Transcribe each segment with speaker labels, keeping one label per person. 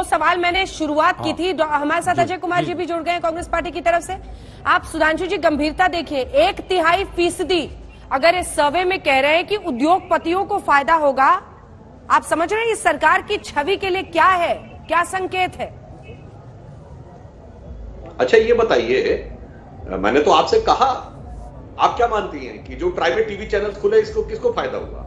Speaker 1: जो सवाल मैंने शुरुआत की थी, हमारे साथ अजय कुमार जी भी जुड़ गए हैं कांग्रेस पार्टी की तरफ से। आप सुधांशु जी गंभीरता देखिए, 1/3% अगर इस सर्वे में कह रहे हैं कि उद्योगपतियों को फायदा होगा, आप समझ रहे हैं इस सरकार की छवि के लिए क्या है, क्या संकेत है?
Speaker 2: अच्छा ये बताइए, मैंने तो आपसे कहा, आप क्या मानती हैं कि जो प्राइवेट टीवी चैनल खुले इसको किसको फायदा हुआ?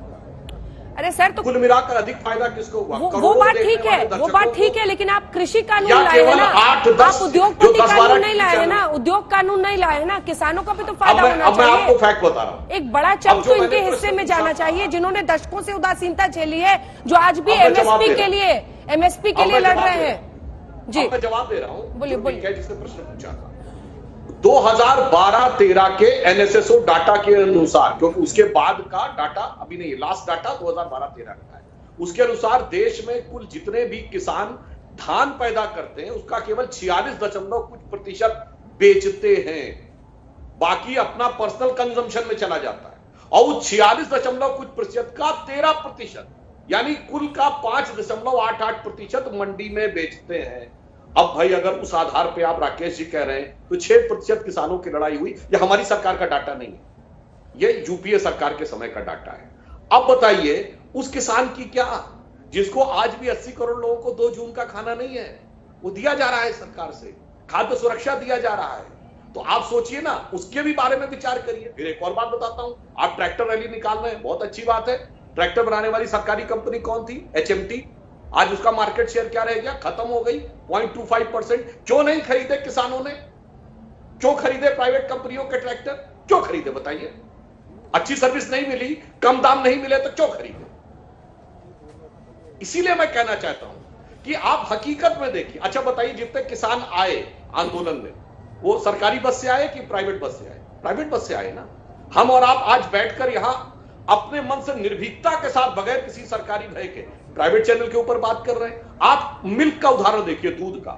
Speaker 1: अरे सर, तो
Speaker 2: कुल मिलाकर अधिक फायदा किसको हुआ?
Speaker 1: वो बात ठीक है, वो बात ठीक है, लेकिन आप कृषि कानून लाए हैं ना, आप उद्योगपति कानून नहीं लाए हैं ना, उद्योग कानून नहीं लाए हैं ना, किसानों का भी तो फायदा होना चाहिए।
Speaker 2: मैं आपको फैक्ट बता रहा हूं,
Speaker 1: एक बड़ा चंक तो इनके हिस्से में जाना चाहिए, जिन्होंने दशकों से उदासीनता झेली है, जो आज भी एमएसपी के लिए लड़ रहे हैं। जी
Speaker 2: मैं जवाब दे रहा हूँ,
Speaker 1: बोलिए।
Speaker 2: जिसने प्रश्न पूछा था 2012-13 के एनएसएसओ डाटा के अनुसार, क्योंकि उसके बाद का डाटा अभी नहीं है, लास्ट डाटा 2012-13 का है, उसके अनुसार देश में कुल जितने भी किसान धान पैदा करते हैं उसका केवल 46% बेचते हैं, बाकी अपना पर्सनल कंजम्पशन में चला जाता है। और उस 46% का 13%, यानी कुल का 5.88% मंडी में बेचते हैं। अब भाई अगर उस आधार पे आप राकेश जी कह रहे हैं तो 6% किसानों की लड़ाई हुई, यह हमारी सरकार का डाटा नहीं है, यह यूपीए सरकार के समय का डाटा है। अब बताइए उस किसान की क्या, जिसको आज भी 80 करोड़ लोगों को 2 जून का खाना नहीं है, वो दिया जा रहा है सरकार से, खाद्य सुरक्षा दिया जा रहा है। तो आप सोचिए ना, उसके भी बारे में विचार करिए। फिर एक और बात बताता हूं, आप ट्रैक्टर रैली निकाल रहे हैं, बहुत अच्छी बात है। ट्रैक्टर बनाने वाली सरकारी कंपनी कौन थी? एचएमटी। आज उसका मार्केट शेयर क्या रह गया? खत्म हो गई, 0.25%। क्यों नहीं खरीदे किसानों ने? क्यों खरीदे प्राइवेट कंपनियों के ट्रैक्टर? क्यों खरीदे बताइए? अच्छी सर्विस नहीं मिली, कम दाम नहीं मिले तो क्यों खरीदे? इसीलिए मैं कहना चाहता हूं कि आप हकीकत में देखिए। अच्छा बताइए, जितने किसान आए आंदोलन में, वो सरकारी बस से आए कि प्राइवेट बस से आए? प्राइवेट बस से आए ना। हम और आप आज बैठकर यहां अपने मन से निर्भीकता के साथ, बगैर किसी सरकारी भय के, प्राइवेट चैनल के ऊपर बात कर रहे हैं। आप मिल्क का उदाहरण देखिए, दूध का,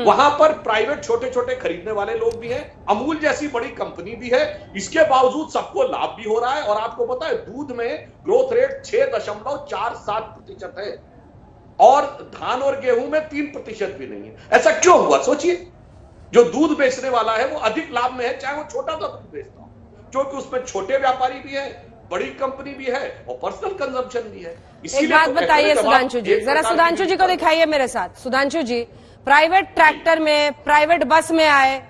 Speaker 2: वहां पर प्राइवेट छोटे छोटे खरीदने वाले लोग भी हैं, अमूल जैसी बड़ी कंपनी भी है, इसके बावजूद सबको लाभ भी हो रहा है। और आपको पता है दूध में ग्रोथ रेट 6.47% है और धान और गेहूं में 3% भी नहीं है। ऐसा क्यों हुआ सोचिए? जो दूध बेचने वाला है वो अधिक लाभ में है, चाहे वो छोटा सा दूध बेचता हो, क्योंकि उसमें छोटे व्यापारी भी है, बड़ी कंपनी भी है और पर्सनल कंजम्पशन भी है।
Speaker 1: एक बात बताइए सुधांशु जी, जरा सुधांशु जी को दिखाइए मेरे साथ। सुधांशु जी, प्राइवेट ट्रैक्टर में, प्राइवेट बस में आए,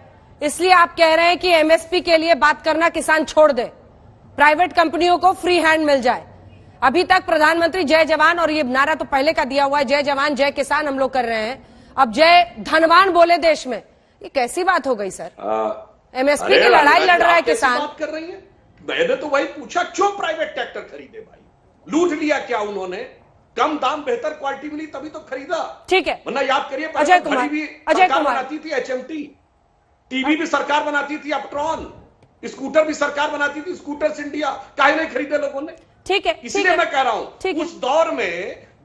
Speaker 1: इसलिए आप कह रहे हैं कि एमएसपी के लिए बात करना किसान छोड़ दे, प्राइवेट कंपनियों को फ्री हैंड मिल जाए। अभी तक प्रधानमंत्री जय जवान, और ये नारा तो पहले का दिया हुआ है, जय जवान जय किसान हम लोग कर रहे हैं, अब जय धनवान बोले देश में, ये कैसी बात हो गई सर? एमएसपी की लड़ाई लड़ रहा है किसान।
Speaker 2: बात कर रही है, मैंने तो वही पूछा, क्यों प्राइवेट ट्रैक्टर खरीदे भाई? लूट लिया क्या उन्होंने? कम दाम बेहतर क्वालिटी मिली तभी तो खरीदा।
Speaker 1: ठीक है,
Speaker 2: वरना याद करिए,
Speaker 1: अजय कुमार
Speaker 2: बनाती थी एचएमटी, टीवी भी सरकार बनाती थी, अपट्रॉन, स्कूटर भी सरकार बनाती थी, स्कूटर्स इंडिया, काहे नहीं खरीदे लोगों ने?
Speaker 1: ठीक है,
Speaker 2: इसलिए मैं कह रहा हूं उस दौर में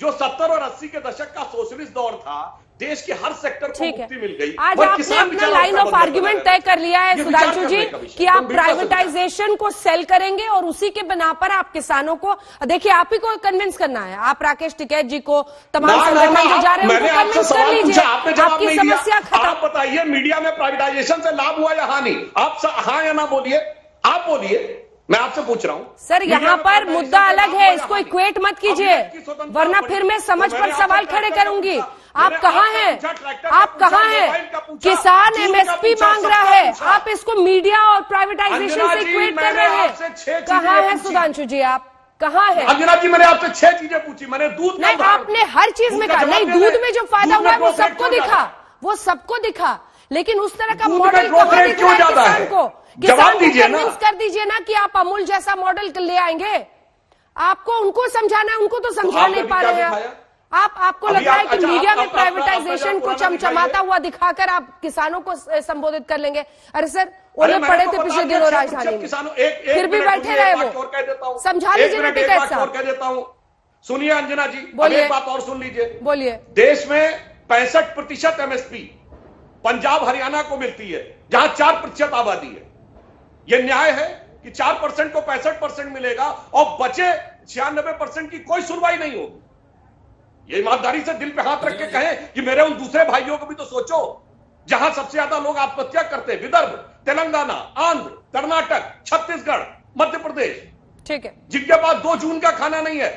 Speaker 2: जो 70 और 80 के दशक का सोशलिस्ट दौर था, देश के हर सेक्टर को मुक्ति मिल गई।
Speaker 1: आज आपने अपना लाइन ऑफ आर्ग्यूमेंट तय कर लिया है सुधांशु जी कि आप प्राइवेटाइजेशन को सेल करेंगे और उसी के बिना पर आप किसानों को, देखिए आप ही को कन्विंस करना है, आप राकेश टिकैत जी को, तमाम संगठन जो जा रहे हैं उनको कन्विंस कर लीजिए, आपकी समस्या खत्म।
Speaker 2: आप बताइए, मीडिया में प्राइवेटाइजेशन से लाभ हुआ या हानि? आप हाँ या ना बोलिए, आप बोलिए, मैं आपसे पूछ रहा हूं
Speaker 1: सर। यहाँ पर मुद्दा अलग है, इसको इक्वेट मत कीजिए, वरना फिर मैं समझ पर सवाल खड़े करूंगी। आप कहाँ हैं? आप कहाँ हैं? किसान एमएसपी मांग रहा है, आप इसको मीडिया और प्राइवेटाइजेशन से इक्वेट कर रहे हैं। कहाँ है सुधांशु जी, आप कहाँ है?
Speaker 2: अंजना जी, मैंने आपसे 6 चीजें पूछी। मैंने दूध
Speaker 1: नहीं, आपने हर चीज में कहा नहीं, दूध में जो फायदा हुआ है वो सबको दिखा, वो सबको दिखा, लेकिन उस तरह का मॉडल कहाँ दिख रहा है किसान को? किसान को कन्विंस कर दीजिए ना कि आप अमूल जैसा मॉडल ले आएंगे। आपको उनको समझाना है, उनको तो समझा नहीं पा रहे हैं आप। आपको लगता है कि मीडिया में प्राइवेटाइजेशन को चमचमाता हुआ दिखाकर आप किसानों को संबोधित कर लेंगे? अरे सर, ओले पड़े थे पिछले दिनों राजधानी में, फिर भी बैठे रहे वो। समझा लीजिए ना टिकैत साहब।
Speaker 2: कह देता हूं, सुनिए अंजना जी,
Speaker 1: बोलिए,
Speaker 2: एक बात और सुन लीजिए।
Speaker 1: बोलिए।
Speaker 2: देश में 65% एमएसपी पंजाब हरियाणा को मिलती है, जहां 4% आबादी है। यह न्याय है कि 4% को 65% मिलेगा और बचे 96% की कोई सुनवाई नहीं होगी? ये ईमानदारी से दिल पे हाथ रख के कहें कि मेरे उन दूसरे भाइयों को भी तो सोचो, जहां सबसे ज्यादा लोग आत्महत्या करते हैं, विदर्भ, तेलंगाना, आंध्र, कर्नाटक, छत्तीसगढ़, मध्य प्रदेश,
Speaker 1: ठीक है,
Speaker 2: जिनके पास 2 जून का खाना नहीं है।